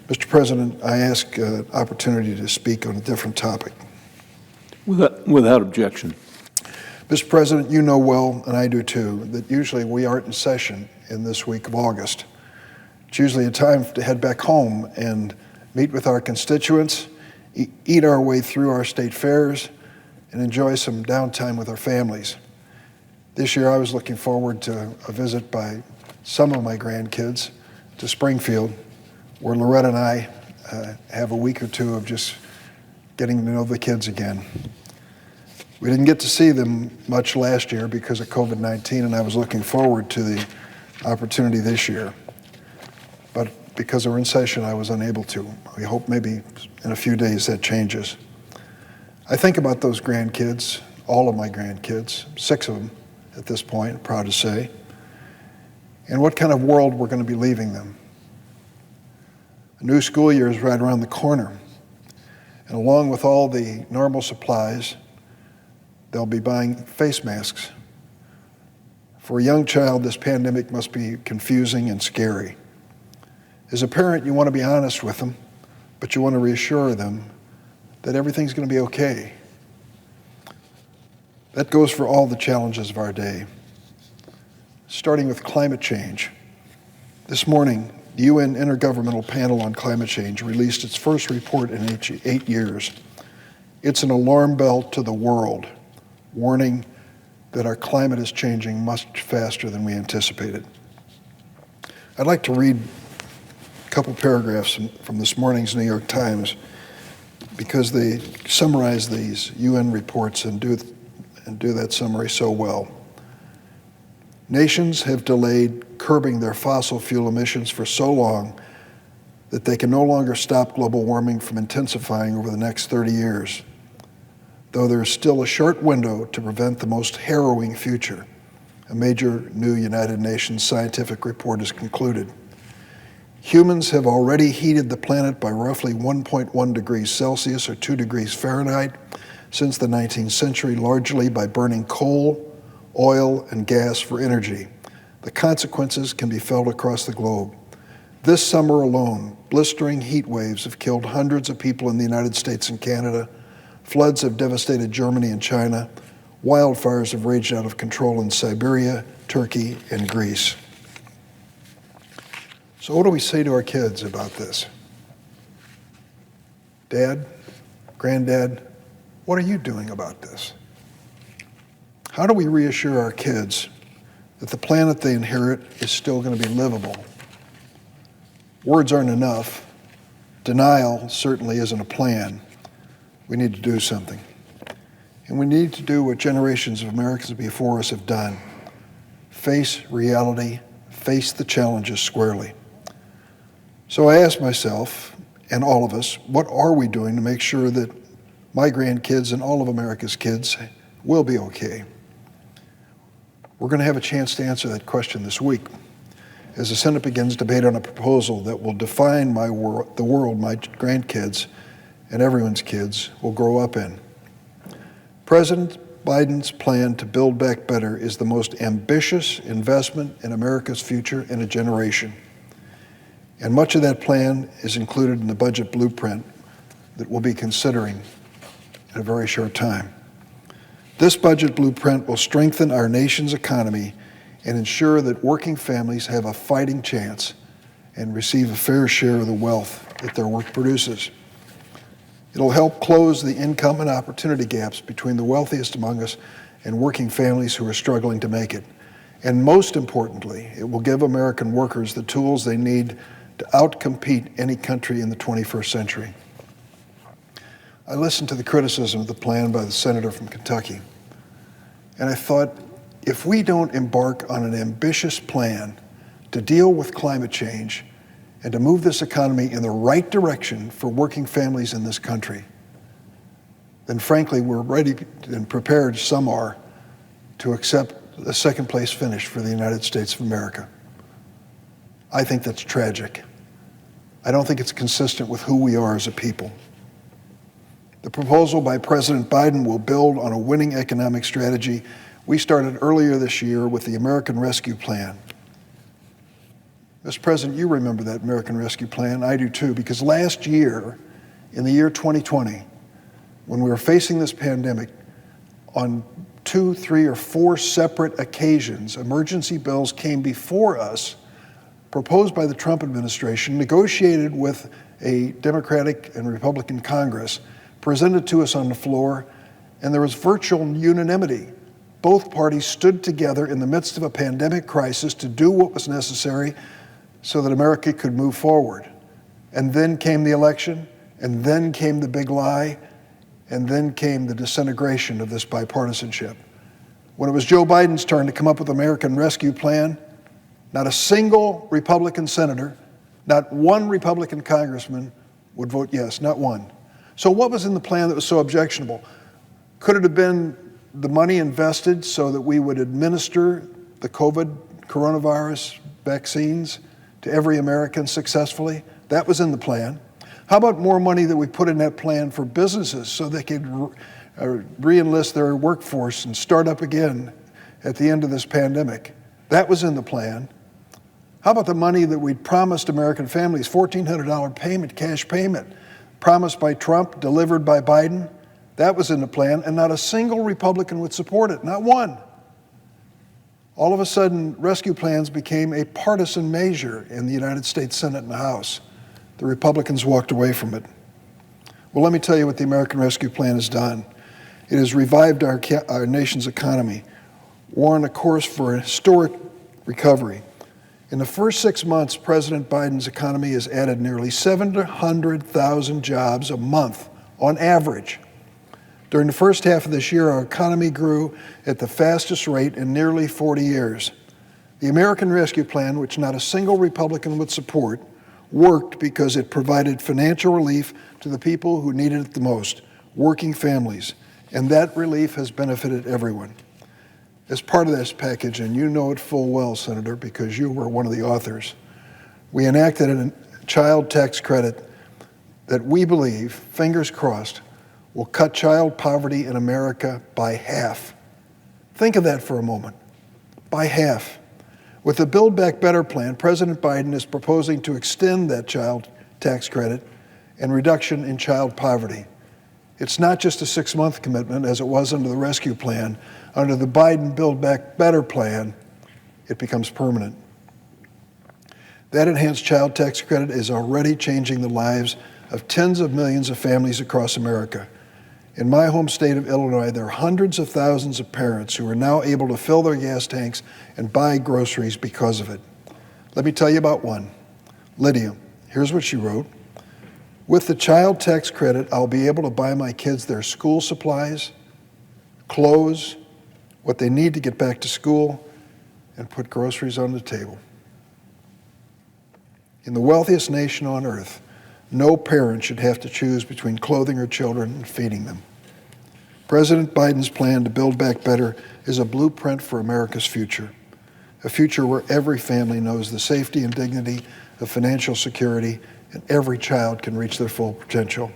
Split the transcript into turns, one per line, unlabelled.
Mr. President, I ask an opportunity to speak on a different topic.
Without objection.
Mr. President, you know well, and I do too, that usually we aren't in session in this week of August. It's usually a time to head back home and meet with our constituents, eat our way through our state fairs, and enjoy some downtime with our families. This year I was looking forward to a visit by some of my grandkids to Springfield, where Loretta and I have a week or two of just getting to know the kids again. We didn't get to see them much last year because of COVID-19, and I was looking forward to the opportunity this year. But because we're in session, I was unable to. We hope maybe in a few days that changes. I think about those grandkids, all of my grandkids, 6 of them at this point, proud to say, and what kind of world we're going to be leaving them. A new school year is right around the corner, and along with all the normal supplies, they'll be buying face masks. For a young child, this pandemic must be confusing and scary. As a parent, you want to be honest with them, but you want to reassure them that everything's going to be okay. That goes for all the challenges of our day. Starting with climate change. This morning, the UN Intergovernmental Panel on Climate Change released its first report in 8 years. It's an alarm bell to the world, warning that our climate is changing much faster than we anticipated. I'd like to read a couple paragraphs from this morning's New York Times because they summarize these UN reports and do that summary so well. Nations have delayed curbing their fossil fuel emissions for so long that they can no longer stop global warming from intensifying over the next 30 years, though there is still a short window to prevent the most harrowing future. A major new United Nations scientific report has concluded. Humans have already heated the planet by roughly 1.1 degrees Celsius or 2 degrees Fahrenheit since the 19th century, largely by burning coal, oil, and gas for energy. The consequences can be felt across the globe. This summer alone, blistering heat waves have killed hundreds of people in the United States and Canada. Floods have devastated Germany and China. Wildfires have raged out of control in Siberia, Turkey, and Greece. So what do we say to our kids about this? Dad, Granddad, what are you doing about this? How do we reassure our kids that the planet they inherit is still going to be livable? Words aren't enough. Denial certainly isn't a plan. We need to do something. And we need to do what generations of Americans before us have done. Face reality, face the challenges squarely. So I ask myself, and all of us, what are we doing to make sure that my grandkids and all of America's kids will be okay? We're going to have a chance to answer that question this week as the Senate begins debate on a proposal that will define the world my grandkids and everyone's kids will grow up in. President Biden's plan to build back better is the most ambitious investment in America's future in a generation. And much of that plan is included in the budget blueprint that we'll be considering in a very short time. This budget blueprint will strengthen our nation's economy and ensure that working families have a fighting chance and receive a fair share of the wealth that their work produces. It'll help close the income and opportunity gaps between the wealthiest among us and working families who are struggling to make it. And most importantly, it will give American workers the tools they need to outcompete any country in the 21st century. I listened to the criticism of the plan by the senator from Kentucky, and I thought, if we don't embark on an ambitious plan to deal with climate change and to move this economy in the right direction for working families in this country, then frankly, we're ready and prepared, some are, to accept a second place finish for the United States of America. I think that's tragic. I don't think it's consistent with who we are as a people. The proposal by President Biden will build on a winning economic strategy we started earlier this year with the American Rescue Plan. Mr. President, you remember that American Rescue Plan. I do too, because last year, in the year 2020, when we were facing this pandemic, on 2, 3, or 4 separate occasions, emergency bills came before us, proposed by the Trump administration, negotiated with a Democratic and Republican Congress, presented to us on the floor, and there was virtual unanimity. Both parties stood together in the midst of a pandemic crisis to do what was necessary so that America could move forward. And then came the election, and then came the big lie, and then came the disintegration of this bipartisanship. When it was Joe Biden's turn to come up with the American Rescue Plan, not a single Republican senator, not one Republican congressman would vote yes, not one. So what was in the plan that was so objectionable? Could it have been the money invested so that we would administer the coronavirus vaccines to every American successfully? That was in the plan. How about more money that we put in that plan for businesses so they could re-enlist their workforce and start up again at the end of this pandemic? That was in the plan. How about the money that we'd promised American families, $1,400 payment, cash payment, promised by Trump, delivered by Biden? That was in the plan, and not a single Republican would support it, not one. All of a sudden, rescue plans became a partisan measure in the United States Senate and the House. The Republicans walked away from it. Well, let me tell you what the American Rescue Plan has done. It has revived our nation's economy. We're on a course for a historic recovery. In the first 6 months, President Biden's economy has added nearly 700,000 jobs a month on average. During the first half of this year, our economy grew at the fastest rate in nearly 40 years. The American Rescue Plan, which not a single Republican would support, worked because it provided financial relief to the people who needed it the most, working families, and that relief has benefited everyone. As part of this package, and you know it full well, Senator, because you were one of the authors, we enacted a child tax credit that we believe, fingers crossed, will cut child poverty in America by half. Think of that for a moment, by half. With the Build Back Better plan, President Biden is proposing to extend that child tax credit and reduction in child poverty. It's not just a 6-month commitment as it was under the rescue plan. Under the Biden Build Back Better plan, it becomes permanent. That enhanced child tax credit is already changing the lives of tens of millions of families across America. In my home state of Illinois, there are hundreds of thousands of parents who are now able to fill their gas tanks and buy groceries because of it. Let me tell you about one. Lydia, here's what she wrote. With the child tax credit, I'll be able to buy my kids their school supplies, clothes, what they need to get back to school, and put groceries on the table. In the wealthiest nation on earth, no parent should have to choose between clothing her children and feeding them. President Biden's plan to Build Back Better is a blueprint for America's future, a future where every family knows the safety and dignity of financial security and every child can reach their full potential.